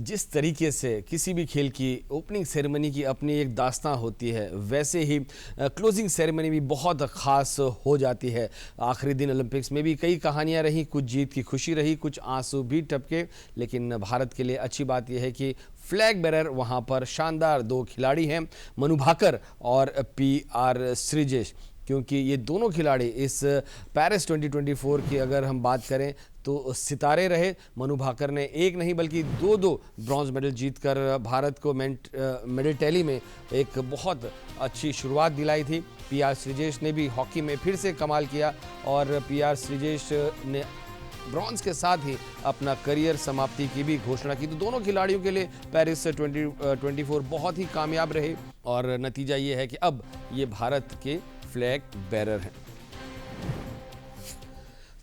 जिस तरीके से किसी भी खेल की ओपनिंग सेरेमनी की अपनी एक दास्तां होती है, वैसे ही क्लोजिंग सेरेमनी भी बहुत ख़ास हो जाती है। आखिरी दिन ओलंपिक्स में भी कई कहानियां रहीं, कुछ जीत की खुशी रही, कुछ आंसू भी टपके। लेकिन भारत के लिए अच्छी बात यह है कि फ्लैग बेरर वहां पर शानदार दो खिलाड़ी हैं, मनु भाकर और PR श्रीजेश। क्योंकि ये दोनों खिलाड़ी इस पेरिस 2024 की अगर हम बात करें तो सितारे रहे। मनु भाकर ने एक नहीं बल्कि दो ब्रॉन्ज मेडल जीतकर भारत को मेडल टैली में एक बहुत अच्छी शुरुआत दिलाई थी। PR श्रीजेश ने भी हॉकी में फिर से कमाल किया और PR श्रीजेश ने ब्रॉन्ज के साथ ही अपना करियर समाप्ति की भी घोषणा की। तो दोनों खिलाड़ियों के लिए पेरिस 2024 बहुत ही कामयाब रहे और नतीजा ये है कि अब ये भारत के फ्लैग बेरर हैं।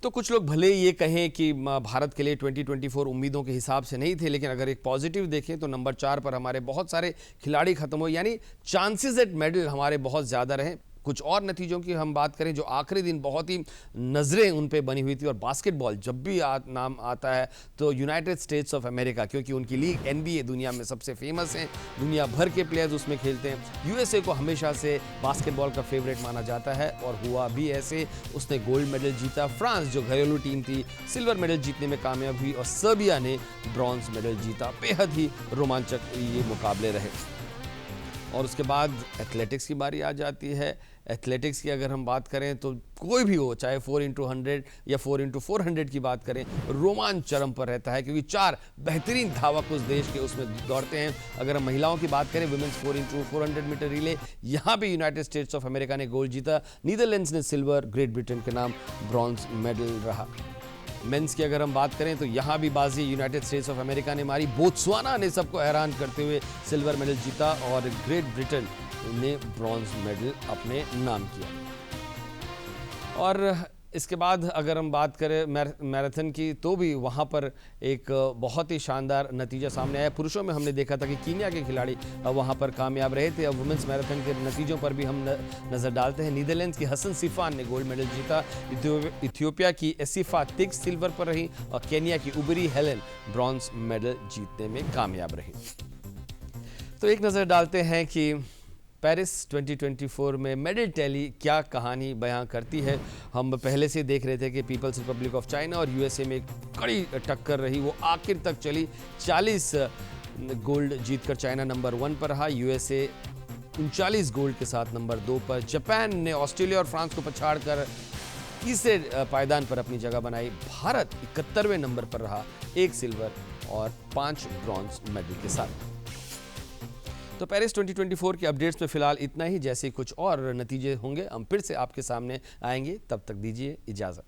तो कुछ लोग भले ये कहें कि भारत के लिए 2024 उम्मीदों के हिसाब से नहीं थे, लेकिन अगर एक पॉजिटिव देखें तो नंबर 4 पर हमारे बहुत सारे खिलाड़ी खत्म हुए, यानी चांसेस एट मेडल हमारे बहुत ज़्यादा रहे। कुछ और नतीजों की हम बात करें जो आखिरी दिन बहुत ही नज़रें उन पे बनी हुई थी। और बास्केटबॉल जब भी नाम आता है तो यूनाइटेड स्टेट्स ऑफ अमेरिका, क्योंकि उनकी लीग NBA दुनिया में सबसे फेमस है, दुनिया भर के प्लेयर्स उसमें खेलते हैं। USA को हमेशा से बास्केटबॉल का फेवरेट माना जाता है और हुआ भी ऐसे। उसने गोल्ड मेडल जीता। फ्रांस जो घरेलू टीम थी सिल्वर मेडल जीतने में कामयाब हुई और सर्बिया ने ब्रॉन्ज मेडल जीता। बेहद ही रोमांचक ये मुकाबले रहे। और उसके बाद एथलेटिक्स की बारी आ जाती है। एथलेटिक्स की अगर हम बात करें तो कोई भी हो, चाहे 4x100 या 4x400 की बात करें, रोमांच चरम पर रहता है क्योंकि 4 बेहतरीन धावक उस देश के उसमें दौड़ते हैं। अगर हम महिलाओं की बात करें, वुमेन्स 4x400 मीटर रिले, यहाँ भी यूनाइटेड स्टेट्स ऑफ अमेरिका ने गोल्ड जीता, नीदरलैंड्स ने सिल्वर, ग्रेट ब्रिटेन के नाम ब्रॉन्ज मेडल रहा। मेंस की अगर हम बात करें तो यहाँ भी बाजी यूनाइटेड स्टेट्स ऑफ अमेरिका ने मारी। बोत्सवाना ने सबको हैरान करते हुए सिल्वर मेडल जीता और ग्रेट ब्रिटेन ने ब्रॉन्ज मेडल अपने नाम किया। और इसके बाद अगर हम बात करें मैराथन की तो भी वहाँ पर एक बहुत ही शानदार नतीजा सामने आया। पुरुषों में हमने देखा था कि कीनिया के खिलाड़ी वहाँ पर कामयाब रहे थे। अब वुमेंस मैराथन के नतीजों पर भी हम नज़र डालते हैं। नीदरलैंड्स की हसन सिफान ने गोल्ड मेडल जीता, इथियोपिया की एसिफा तिक्स सिल्वर पर रही और केनिया की उबरी हेलेन ब्रॉन्ज मेडल जीतने में कामयाब रही। तो एक नज़र डालते हैं कि पेरिस 2024 में मेडल टैली क्या कहानी बयां करती है। हम पहले से देख रहे थे कि पीपल्स रिपब्लिक ऑफ चाइना और USA में कड़ी टक्कर रही, वो आखिर तक चली। 40 गोल्ड जीतकर चाइना नंबर 1 पर रहा, USA 39 गोल्ड के साथ नंबर 2 पर। जापान ने ऑस्ट्रेलिया और फ्रांस को पछाड़कर तीसरे पायदान पर अपनी जगह बनाई। भारत 71वें नंबर पर रहा, 1 सिल्वर और 5 ब्रॉन्ज मेडल के साथ। तो पेरिस 2024 के अपडेट्स में फिलहाल इतना ही। जैसे कुछ और नतीजे होंगे हम फिर से आपके सामने आएंगे। तब तक दीजिए इजाज़त।